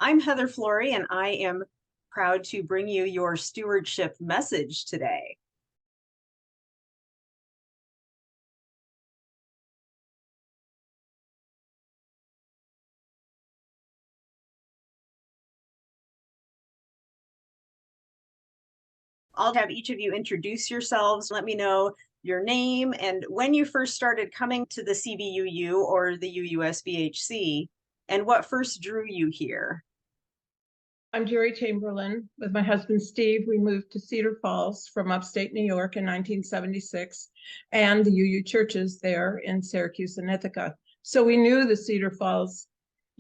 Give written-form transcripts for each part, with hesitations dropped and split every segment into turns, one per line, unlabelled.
I'm Heather Flory, and I am proud to bring you your stewardship message today. I'll have each of you introduce yourselves. Let me know your name and when you first started coming to the CVUU or the UUSBHC, and what first drew you here.
I'm Jerry Chamberlain. With my husband, Steve, we moved to Cedar Falls from upstate New York in 1976, and the UU churches there in Syracuse and Ithaca. So we knew the Cedar Falls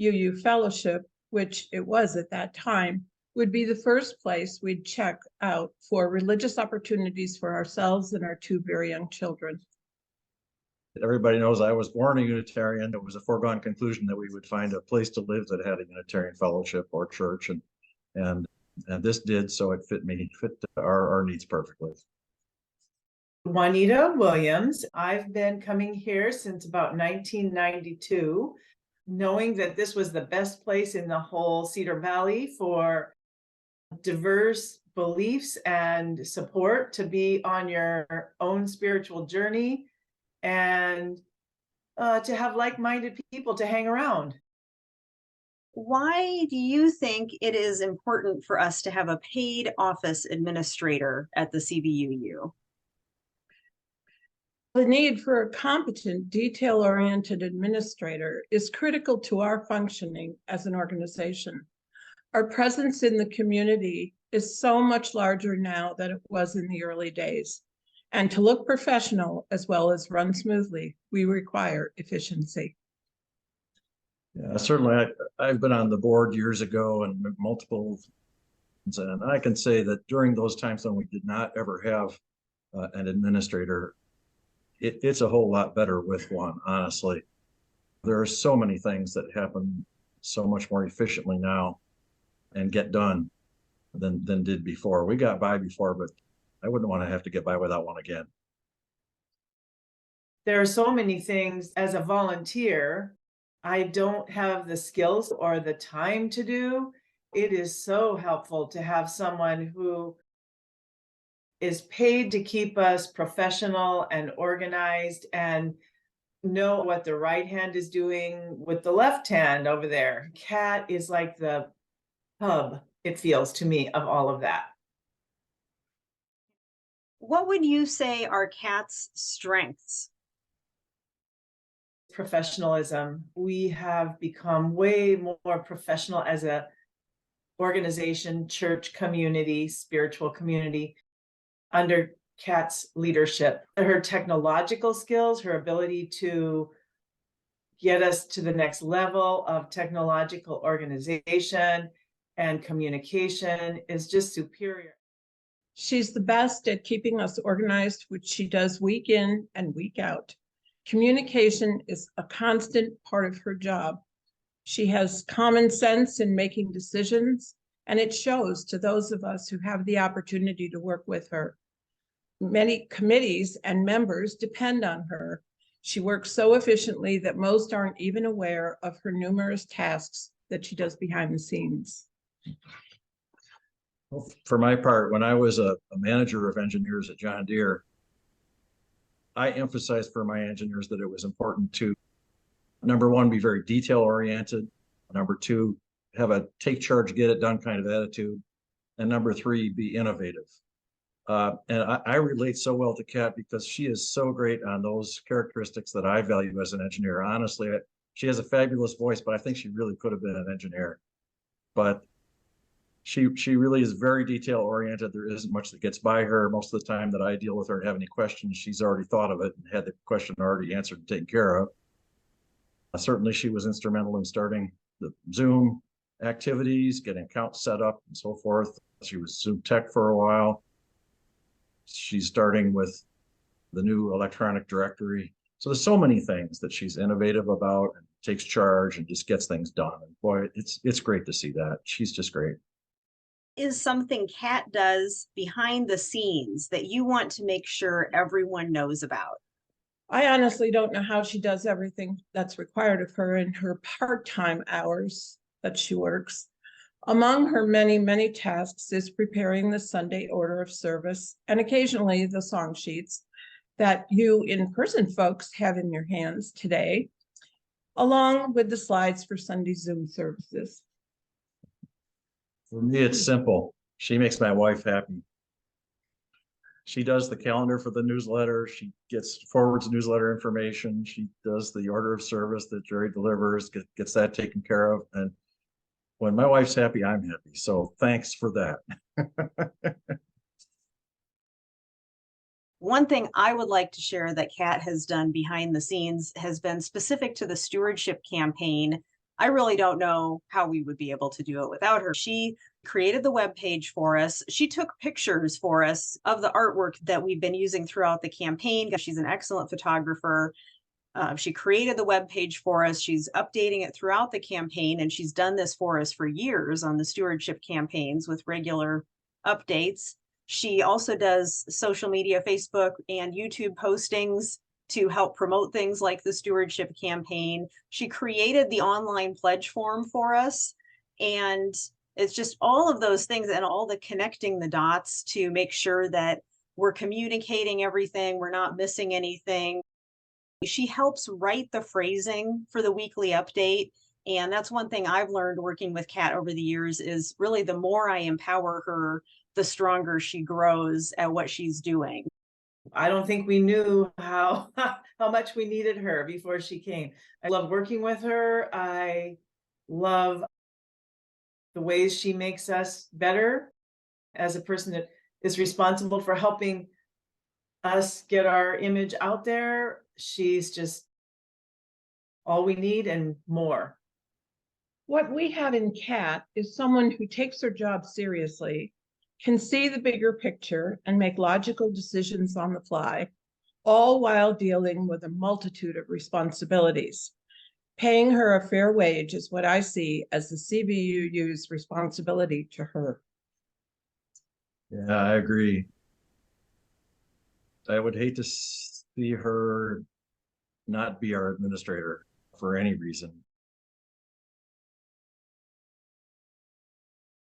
UU Fellowship, which it was at that time, would be the first place we'd check out for religious opportunities for ourselves and our two very young children.
Everybody knows I was born a Unitarian. It was a foregone conclusion that we would find a place to live that had a Unitarian fellowship or church, and this did, so it fit our needs perfectly.
Juanita Williams. I've been coming here since about 1992, knowing that this was the best place in the whole Cedar Valley for diverse beliefs and support to be on your own spiritual journey and to have like-minded people to hang around.
Why do you think it is important for us to have a paid office administrator at the CVUU?
The need for a competent, detail-oriented administrator is critical to our functioning as an organization. Our presence in the community is so much larger now than it was in the early days. And to look professional as well as run smoothly, we require efficiency.
Yeah, certainly. I've been on the board years ago and multiple, and I can say that during those times when we did not ever have an administrator, it's a whole lot better with one, honestly. There are so many things that happen so much more efficiently now and get done than did before. We got by before, but I wouldn't want to have to get by without one again.
There are so many things as a volunteer I don't have the skills or the time to do. It is so helpful to have someone who is paid to keep us professional and organized and know what the right hand is doing with the left hand over there. Kat is like the hub, it feels to me, of all of that.
What would you say are Kat's strengths?
Professionalism. We have become way more professional as a organization, church community, spiritual community under Kat's leadership. Her technological skills, her ability to get us to the next level of technological organization and communication is just superior.
She's the best at keeping us organized, which she does week in and week out. Communication is a constant part of her job. She has common sense in making decisions, and it shows to those of us who have the opportunity to work with her. Many committees and members depend on her. She works so efficiently that most aren't even aware of her numerous tasks that she does behind the scenes.
Well, for my part, when I was a manager of engineers at John Deere, I emphasized for my engineers that it was important to, number one, be very detail oriented. Number two, have a take charge, get it done kind of attitude. And number three, be innovative. And I relate so well to Kat because she is so great on those characteristics that I value as an engineer. Honestly, she has a fabulous voice, but I think she really could have been an engineer. But she really is very detail oriented. There isn't much that gets by her. Most of the time that I deal with her and have any questions, she's already thought of it and had the question already answered and taken care of. Certainly she was instrumental in starting the Zoom activities, getting accounts set up and so forth. She was Zoom tech for a while. She's starting with the new electronic directory. So there's so many things that she's innovative about and takes charge and just gets things done. And boy, it's great to see that. She's just great.
Is something Kat does behind the scenes that you want to make sure everyone knows about?
I honestly don't know how she does everything that's required of her in her part-time hours that she works. Among her many, many tasks is preparing the Sunday order of service and occasionally the song sheets that you in-person folks have in your hands today, along with the slides for Sunday Zoom services.
For me, it's simple. She makes my wife happy. She does the calendar for the newsletter. She forwards newsletter information. She does the order of service that Jerry delivers, gets that taken care of. And when my wife's happy, I'm happy. So thanks for that.
One thing I would like to share that Kat has done behind the scenes has been specific to the Stewardship Campaign. I really don't know how we would be able to do it without her. She created the webpage for us. She took pictures for us of the artwork that we've been using throughout the campaign. She's an excellent photographer. She created the webpage for us. She's updating it throughout the campaign, and she's done this for us for years on the stewardship campaigns with regular updates. She also does social media, Facebook and YouTube postings to help promote things like the stewardship campaign. She created the online pledge form for us. And it's just all of those things and all the connecting the dots to make sure that we're communicating everything, we're not missing anything. She helps write the phrasing for the weekly update. And that's one thing I've learned working with Kat over the years is really the more I empower her, the stronger she grows at what she's doing.
I don't think we knew how much we needed her before she came. I love working with her. I love the ways she makes us better as a person that is responsible for helping us get our image out there. She's just all we need and more.
What we have in Kat is someone who takes her job seriously, can see the bigger picture and make logical decisions on the fly, all while dealing with a multitude of responsibilities. Paying her a fair wage is what I see as the CVUU's responsibility to her.
Yeah, I agree. I would hate to see her not be our administrator for any reason.